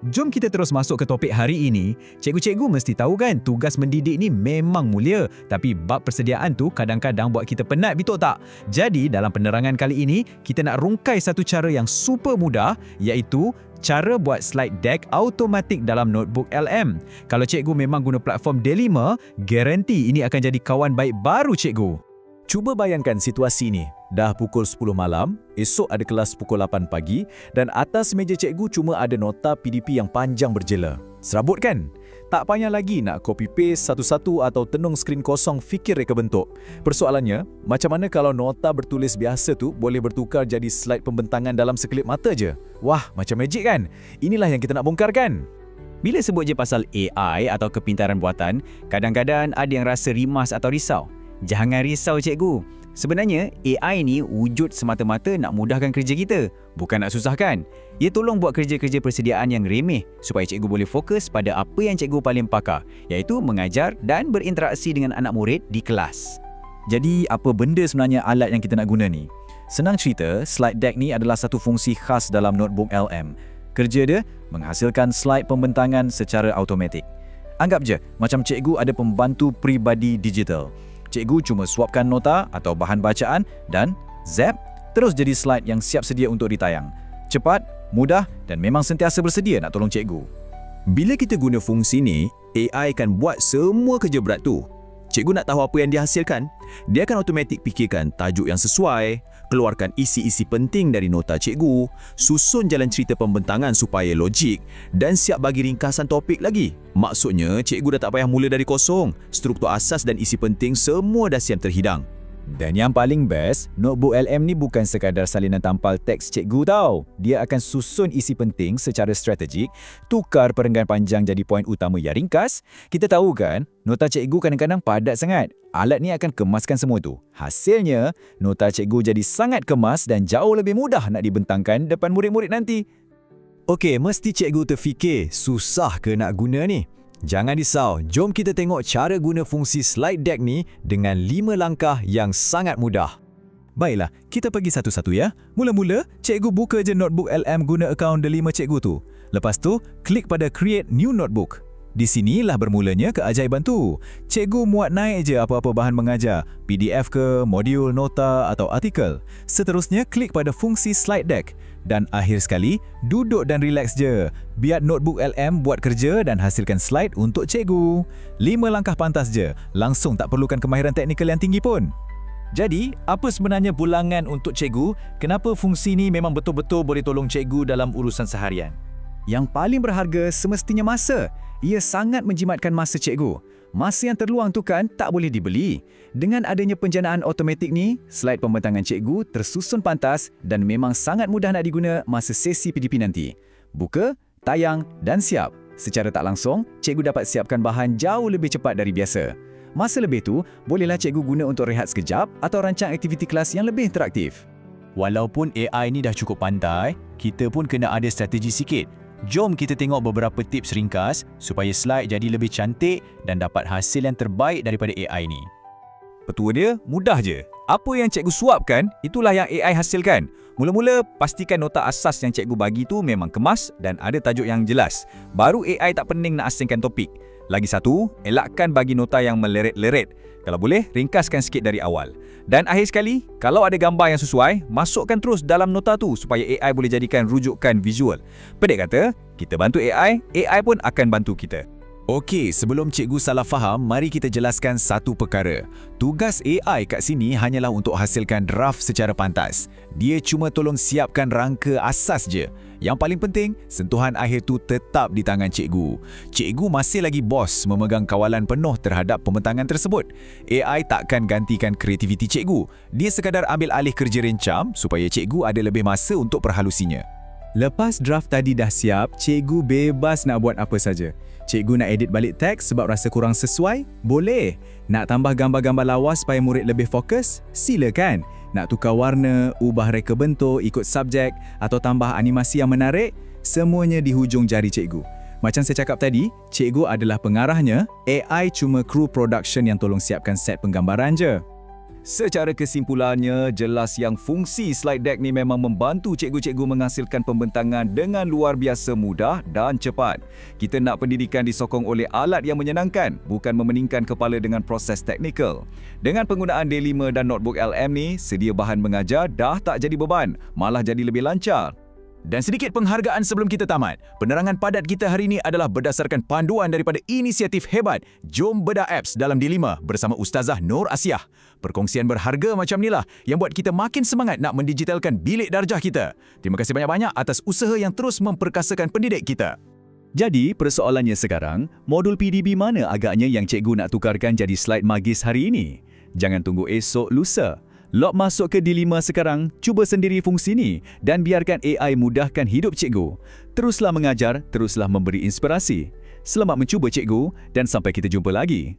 Jom kita terus masuk ke topik hari ini. Cikgu-cikgu mesti tahu kan, tugas mendidik ni memang mulia, tapi bab persediaan tu kadang-kadang buat kita penat, betul tak? Jadi, dalam penerangan kali ini, kita nak rungkai satu cara yang super mudah, iaitu cara buat slide deck automatik dalam notebook LM. Kalau cikgu memang guna platform D5, garanti ini akan jadi kawan baik baru cikgu. Cuba bayangkan situasi ni. Dah pukul 10 malam, esok ada kelas pukul 8 pagi dan atas meja cikgu cuma ada nota PDP yang panjang berjela. Serabut kan? Tak payah lagi nak copy-paste satu-satu atau tenung skrin kosong fikir reka bentuk. Persoalannya, macam mana kalau nota bertulis biasa tu boleh bertukar jadi slide pembentangan dalam sekelip mata je? Wah, macam magic kan? Inilah yang kita nak bongkar kan? Bila sebut je pasal AI atau kepintaran buatan, kadang-kadang ada yang rasa rimas atau risau. Jangan risau cikgu. Sebenarnya, AI ni wujud semata-mata nak mudahkan kerja kita, bukan nak susahkan. Ia tolong buat kerja-kerja persediaan yang remeh supaya cikgu boleh fokus pada apa yang cikgu paling pakar, iaitu mengajar dan berinteraksi dengan anak murid di kelas. Jadi, apa benda sebenarnya alat yang kita nak guna ni? Senang cerita, slide deck ni adalah satu fungsi khas dalam notebook LM. Kerja dia, menghasilkan slide pembentangan secara automatik. Anggap je, macam cikgu ada pembantu peribadi digital. Cikgu cuma suapkan nota atau bahan bacaan dan zap, terus jadi slide yang siap sedia untuk ditayang. Cepat, mudah dan memang sentiasa bersedia nak tolong cikgu. Bila kita guna fungsi ni, AI akan buat semua kerja berat tu. Cikgu nak tahu apa yang dihasilkan? Dia akan automatik fikirkan tajuk yang sesuai, keluarkan isi-isi penting dari nota cikgu, susun jalan cerita pembentangan supaya logik dan siap bagi ringkasan topik lagi. Maksudnya, cikgu dah tak payah mula dari kosong. Struktur asas dan isi penting semua dah siap terhidang. Dan yang paling best, notebook LM ni bukan sekadar salinan tampal teks cikgu tau. Dia akan susun isi penting secara strategik, tukar perenggan panjang jadi poin utama yang ringkas. Kita tahu kan, nota cikgu kadang-kadang padat sangat. Alat ni akan kemaskan semua tu. Hasilnya, nota cikgu jadi sangat kemas dan jauh lebih mudah nak dibentangkan depan murid-murid nanti. Okey, mesti cikgu terfikir, susah ke nak guna ni? Jangan risau, jom kita tengok cara guna fungsi slide deck ni dengan 5 langkah yang sangat mudah. Baiklah, kita pergi satu-satu ya. Mula-mula, cikgu buka je notebook LM guna akaun D5 cikgu tu. Lepas tu, klik pada Create New Notebook. Di sinilah bermulanya keajaiban tu. Cikgu muat naik je apa-apa bahan mengajar, PDF ke, modul, nota atau artikel. Seterusnya, klik pada fungsi slide deck. Dan akhir sekali, duduk dan relax je. Biar notebook LM buat kerja dan hasilkan slide untuk cikgu. 5 langkah pantas je, langsung tak perlukan kemahiran teknikal yang tinggi pun. Jadi, apa sebenarnya bulangan untuk cikgu? Kenapa fungsi ni memang betul-betul boleh tolong cikgu dalam urusan seharian? Yang paling berharga semestinya masa. Ia sangat menjimatkan masa cikgu. Masa yang terluang tu kan tak boleh dibeli. Dengan adanya penjanaan automatik ni, slide pembentangan cikgu tersusun pantas dan memang sangat mudah nak diguna masa sesi PDP nanti. Buka, tayang dan siap. Secara tak langsung, cikgu dapat siapkan bahan jauh lebih cepat dari biasa. Masa lebih tu, bolehlah cikgu guna untuk rehat sekejap atau rancang aktiviti kelas yang lebih interaktif. Walaupun AI ni dah cukup pandai, kita pun kena ada strategi sikit. Jom kita tengok beberapa tips ringkas supaya slide jadi lebih cantik dan dapat hasil yang terbaik daripada AI ni. Petua dia mudah je. Apa yang cikgu suapkan, itulah yang AI hasilkan. Mula-mula, pastikan nota asas yang cikgu bagi tu memang kemas dan ada tajuk yang jelas. Baru AI tak pening nak asingkan topik. Lagi satu, elakkan bagi nota yang meleret-leret. Kalau boleh, ringkaskan sikit dari awal. Dan akhir sekali, kalau ada gambar yang sesuai, masukkan terus dalam nota tu supaya AI boleh jadikan rujukan visual. Pendek kata, kita bantu AI, AI pun akan bantu kita. Okey, sebelum cikgu salah faham, mari kita jelaskan satu perkara. Tugas AI kat sini hanyalah untuk hasilkan draft secara pantas. Dia cuma tolong siapkan rangka asas je. Yang paling penting, sentuhan akhir tu tetap di tangan cikgu. Cikgu masih lagi bos memegang kawalan penuh terhadap pembentangan tersebut. AI takkan gantikan kreativiti cikgu. Dia sekadar ambil alih kerja rencam supaya cikgu ada lebih masa untuk perhalusinya. Lepas draft tadi dah siap, cikgu bebas nak buat apa saja. Cikgu nak edit balik teks sebab rasa kurang sesuai? Boleh. Nak tambah gambar-gambar lawas supaya murid lebih fokus? Silakan. Nak tukar warna, ubah reka bentuk, ikut subjek atau tambah animasi yang menarik? Semuanya di hujung jari cikgu. Macam saya cakap tadi, cikgu adalah pengarahnya, AI cuma kru production yang tolong siapkan set penggambaran je. Secara kesimpulannya, jelas yang fungsi slide deck ni memang membantu cikgu-cikgu menghasilkan pembentangan dengan luar biasa mudah dan cepat. Kita nak pendidikan disokong oleh alat yang menyenangkan, bukan memeningkan kepala dengan proses teknikal. Dengan penggunaan D5 dan notebook LM ni, sedia bahan mengajar dah tak jadi beban, malah jadi lebih lancar. Dan sedikit penghargaan sebelum kita tamat. Penerangan padat kita hari ini adalah berdasarkan panduan daripada inisiatif hebat Jom Bedah Apps dalam D5 bersama Ustazah Nur Asiah. Perkongsian berharga macam inilah yang buat kita makin semangat nak mendigitalkan bilik darjah kita. Terima kasih banyak-banyak atas usaha yang terus memperkasakan pendidik kita. Jadi, persoalannya sekarang, modul PDB mana agaknya yang cikgu nak tukarkan jadi slide magis hari ini? Jangan tunggu esok lusa. Log masuk ke D5 sekarang, cuba sendiri fungsi ni dan biarkan AI mudahkan hidup cikgu. Teruslah mengajar, teruslah memberi inspirasi. Selamat mencuba cikgu dan sampai kita jumpa lagi.